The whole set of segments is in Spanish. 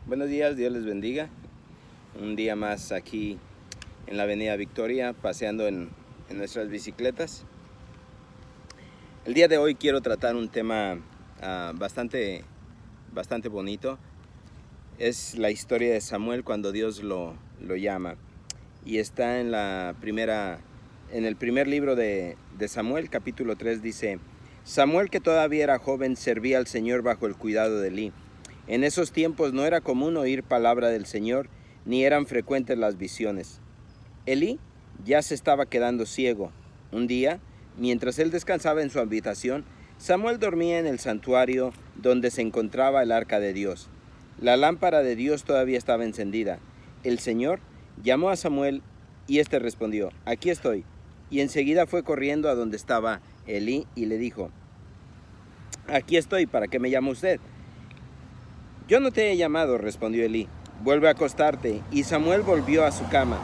Buenos días, Dios les bendiga. Un día más aquí en la Avenida Victoria, paseando en nuestras bicicletas. El día de hoy quiero tratar un tema bastante bonito. Es la historia de Samuel cuando Dios lo llama. Y está en el primer libro de Samuel, capítulo 3, dice: Samuel, que todavía era joven, servía al Señor bajo el cuidado de Elí. En esos tiempos no era común oír palabra del Señor, ni eran frecuentes las visiones. Elí ya se estaba quedando ciego. Un día, mientras él descansaba en su habitación, Samuel dormía en el santuario donde se encontraba el arca de Dios. La lámpara de Dios todavía estaba encendida. El Señor llamó a Samuel y éste respondió: Aquí estoy. Y enseguida fue corriendo a donde estaba Elí y le dijo: Aquí estoy, ¿para qué me llama usted? Yo no te he llamado, respondió Elí. Vuelve a acostarte. Y Samuel volvió a su cama.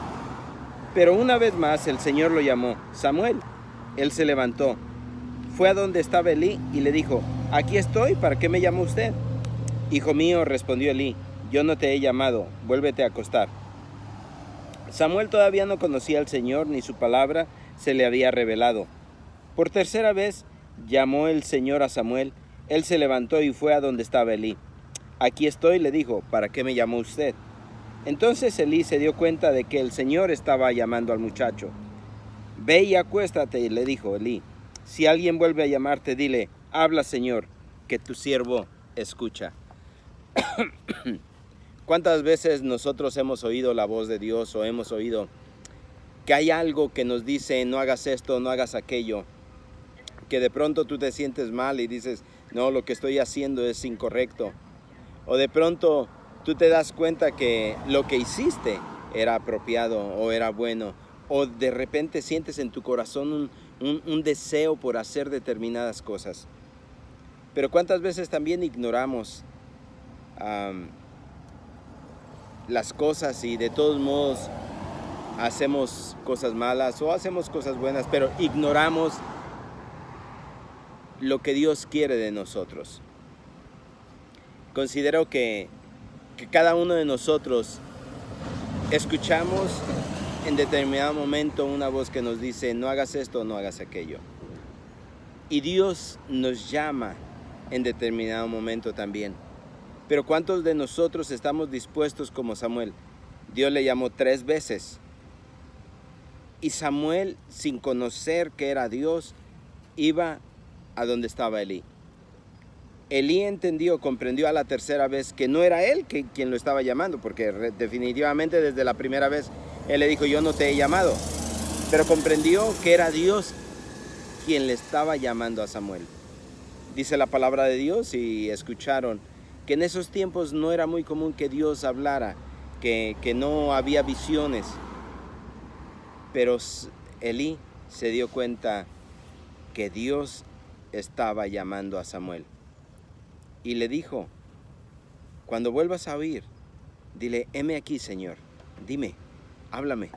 Pero una vez más el Señor lo llamó: Samuel. Él se levantó, fue a donde estaba Elí y le dijo: Aquí estoy, ¿para qué me llamó usted? Hijo mío, respondió Elí, yo no te he llamado, vuélvete a acostar. Samuel todavía no conocía al Señor, ni su palabra se le había revelado. Por tercera vez llamó el Señor a Samuel. Él se levantó y fue a donde estaba Elí. Aquí estoy, le dijo, ¿para qué me llamó usted? Entonces Elí se dio cuenta de que el Señor estaba llamando al muchacho. Ve y acuéstate, le dijo Elí. Si alguien vuelve a llamarte, dile: habla, Señor, que tu siervo escucha. ¿Cuántas veces nosotros hemos oído la voz de Dios o hemos oído que hay algo que nos dice: no hagas esto, no hagas aquello? Que de pronto tú te sientes mal y dices: no, lo que estoy haciendo es incorrecto. O de pronto tú te das cuenta que lo que hiciste era apropiado o era bueno. O de repente sientes en tu corazón un deseo por hacer determinadas cosas. Pero ¿cuántas veces también ignoramos las cosas y de todos modos hacemos cosas malas o hacemos cosas buenas, pero ignoramos lo que Dios quiere de nosotros? Considero que cada uno de nosotros escuchamos en determinado momento una voz que nos dice: no hagas esto, no hagas aquello. Y Dios nos llama en determinado momento también. Pero ¿cuántos de nosotros estamos dispuestos como Samuel? Dios le llamó 3 veces. Y Samuel, sin conocer que era Dios, iba a donde estaba Elí. Elí entendió, comprendió a la tercera vez que no era él quien lo estaba llamando, porque definitivamente desde la primera vez él le dijo: yo no te he llamado. Pero comprendió que era Dios quien le estaba llamando a Samuel. Dice la palabra de Dios, y escucharon, que en esos tiempos no era muy común que Dios hablara, que no había visiones. Pero Elí se dio cuenta que Dios estaba llamando a Samuel. Y le dijo: cuando vuelvas a oír, dile: heme aquí, Señor, dime, háblame.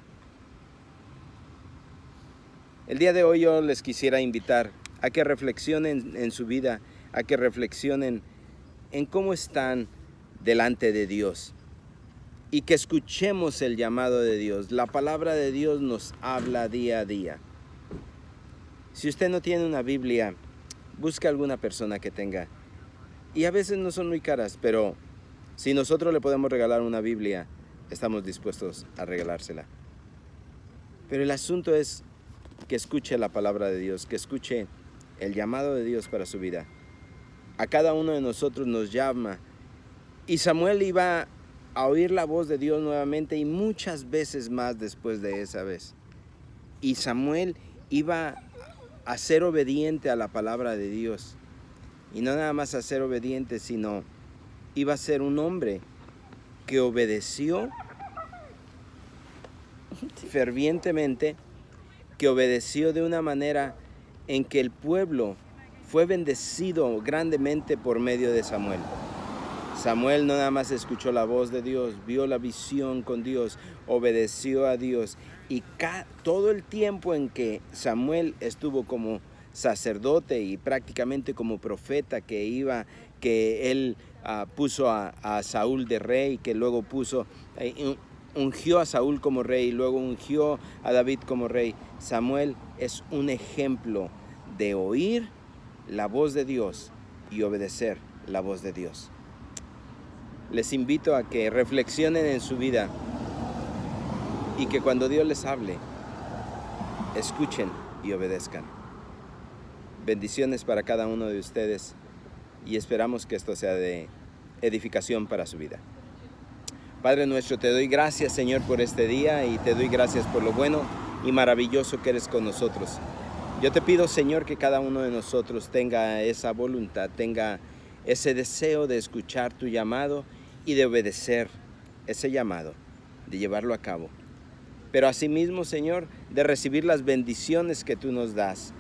El día de hoy yo les quisiera invitar a que reflexionen en su vida, a que reflexionen en cómo están delante de Dios y que escuchemos el llamado de Dios. La palabra de Dios nos habla día a día. Si usted no tiene una Biblia, busque alguna persona que tenga. Y a veces no son muy caras, pero si nosotros le podemos regalar una Biblia, estamos dispuestos a regalársela. Pero el asunto es que escuche la palabra de Dios, que escuche el llamado de Dios para su vida. A cada uno de nosotros nos llama. Y Samuel iba a oír la voz de Dios nuevamente y muchas veces más después de esa vez. Y Samuel iba a ser obediente a la palabra de Dios. Y no nada más a ser obediente, sino iba a ser un hombre que obedeció fervientemente, que obedeció de una manera en que el pueblo fue bendecido grandemente por medio de Samuel. Samuel no nada más escuchó la voz de Dios, vio la visión con Dios, obedeció a Dios. Y todo el tiempo en que Samuel estuvo como sacerdote y prácticamente como profeta, que él puso a Saúl de rey, que luego ungió a Saúl como rey, luego ungió a David como rey. Samuel es un ejemplo de oír la voz de Dios y obedecer la voz de Dios. Les invito a que reflexionen en su vida y que cuando Dios les hable, escuchen y obedezcan. Bendiciones para cada uno de ustedes y esperamos que esto sea de edificación para su vida. Padre nuestro, te doy gracias, Señor, por este día y te doy gracias por lo bueno y maravilloso que eres con nosotros. Yo te pido, Señor, que cada uno de nosotros tenga esa voluntad, tenga ese deseo de escuchar tu llamado y de obedecer ese llamado, de llevarlo a cabo. Pero asimismo, Señor, de recibir las bendiciones que tú nos das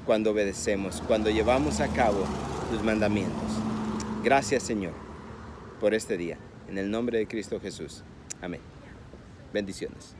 cuando obedecemos, cuando llevamos a cabo tus mandamientos. Gracias, Señor, por este día. En el nombre de Cristo Jesús. Amén. Bendiciones.